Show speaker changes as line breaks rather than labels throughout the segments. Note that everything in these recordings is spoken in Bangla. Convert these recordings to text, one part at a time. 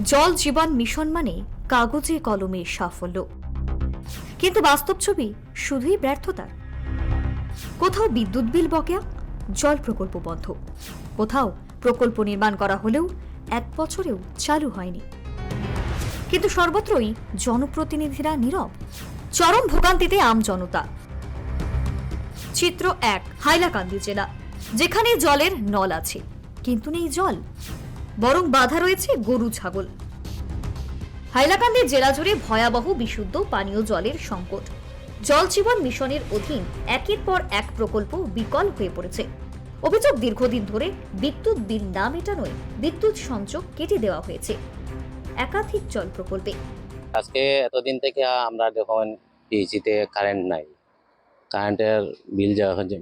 জল জীবন মিশন মানে কাগজে কলমে সাফল্য, কিন্তু বাস্তব ছবি শুধুই ব্যর্থতার। কোথাও বিদ্যুৎ বিল বকেয়া, জল প্রকল্প বন্ধ, কোথাও প্রকল্প নির্মাণ করা হলেও 1 বছরেও চালু হয়নি। কিন্তু সর্বত্রই জনপ্রতিনিধিরা নীরব, চরম ভোগান্তিতে আম জনতা। চিত্র 1, হাইলাকান্দি জেলা, যেখানে জলের নল আছে কিন্তু নেই জল, বরং বাধা রয়েছে গরু ছাগল। হাইলাকান্দি জেলা জুড়ে ভয়াবহ বিশুদ্ধ পানীয় জলের সংকট। জল জীবন মিশনের অধীন একের পর এক প্রকল্প বিকল হয়ে পড়েছে। অভিযোগ, দীর্ঘদিন ধরে বিদ্যুৎ বিল না মেটানোয় বিদ্যুৎ সংযোগ কেটে দেওয়া হয়েছে একাধিক জল প্রকল্পে।
আজকে এতদিন থেকে আমরা যখন পিএইচিতে কারেন্ট নাই, কারেন্টের বিল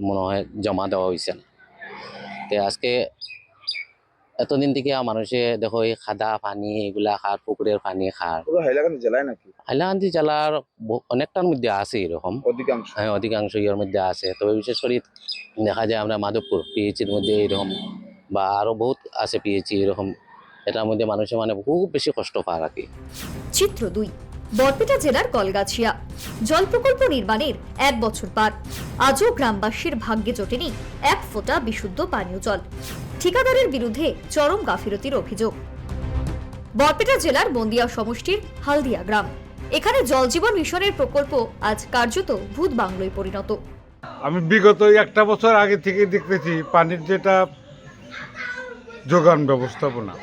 মনে হয় জমা দেওয়া হয়েছে না। তো আজকে এতদিন থেকে মানুষে দেখো এই খাদা পানি এগুলা খার, পুকুরের পানি খার।
হাইলাকান্দি জেলায় নাকি?
হাইলাকান্দি জেলার অনেকটার মধ্যে আছে এরকম,
অধিকাংশ।
হ্যাঁ অধিকাংশ ইয়ের মধ্যে আছে। তবে বিশেষ করে দেখা যায় আমরা মাধবপুর পিএইচির মধ্যে এরকম, বা আরো বহুত আছে পিএইচি এরকম, এটার মধ্যে মানুষের মানে খুব বেশি কষ্ট পায় আর কি।
চিত্র 2, বরপেটা জেলার কলগাছিয়া, জল প্রকল্প নির্মাণের 1 বছর পার, আজও গ্রামবাসীর ভাগ্যে জোটেনি 1 ফোঁটা বিশুদ্ধ পানীয় জল। ঠিকাদারের বিরুদ্ধে চরম গাফিলতির অভিযোগ। বরপেটা জেলার বন্দিয়া সমষ্টির হালদিয়া গ্রাম, এখানে জল জীবন মিশনের প্রকল্প আজ কার্যত ভূত বাংলোয় পরিণত।
আমি বিগত 1 বছর আগে থেকে দেখতেছি পানির যেটা যোগান ব্যবস্থাপনা,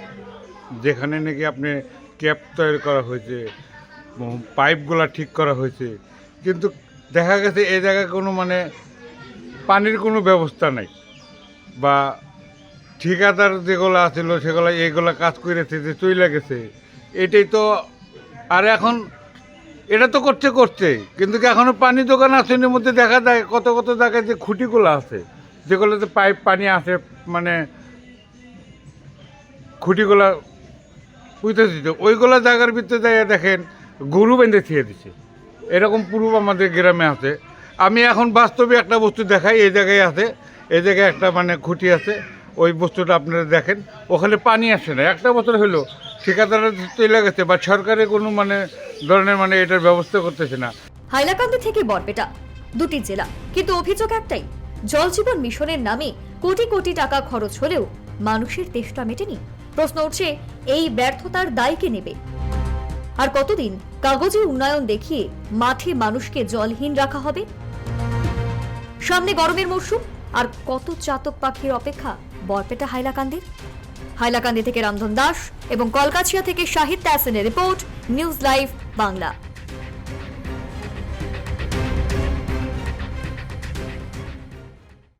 যেখানে নাকি আপনি ক্যাপ তৈরি করা হয়েছে, পাইপগুলা ঠিক করা হয়েছে, কিন্তু দেখা গেছে এই জায়গায় কোনো মানে পানির কোনো ব্যবস্থা নাই, বা ঠিকাদার যেগুলো আছিল সেগুলো এইগুলা কাজ করেছে যে চলে গেছে। এটাই তো, আর এখন এটা তো করছে কিন্তু এখনও পানি দোকান আসেনের মধ্যে দেখা যায় কত কত জায়গায় যে খুঁটিগুলো আছে, যেগুলোতে পাইপ পানি আসে, মানে খুঁটিগুলা পুঁতে দিতে, ওইগুলো জায়গার ভিতরে যাইয়া দেখেন গরু বেঁধে ছিঁড়ে দিচ্ছে। এরকম পুরো আমাদের গ্রামে আছে। আমি এখন বাস্তবে একটা বস্তু দেখাই, এই জায়গায় আছে, এই জায়গায় একটা মানে খুঁটি আছে, ওই বস্তুটা আপনারা দেখেন, ওখানে পানি আসে না। 1 বছর হলো ঠিকাদাররা চলে গেছে, বা সরকারের কোনো মানে ধরনের মানে এটার ব্যবস্থা করতেছে না।
হাইলাকান্দি থেকে বরপেটা, দুটি জেলা, কিন্তু অভিযোগ একটাই, জল জীবন মিশনের নামে কোটি কোটি টাকা খরচ হলেও মানুষের তেষ্টা মেটেনি। প্রশ্ন উঠছে, এই ব্যর্থতার দায় কে নেবে? আর কতদিন কাগজে উন্নয়ন দেখিয়ে মাঠে মানুষকে জলহীন রাখা হবে? সামনে গরমের মরশুম, আর কত চাতক পাখির অপেক্ষা বরপেটা হাইলাকান্দির। হাইলাকান্দি থেকে রামধন দাস এবং কলকাছিয়া থেকে শাহিদ তাহসিনের রিপোর্ট, নিউজ লাইভ বাংলা।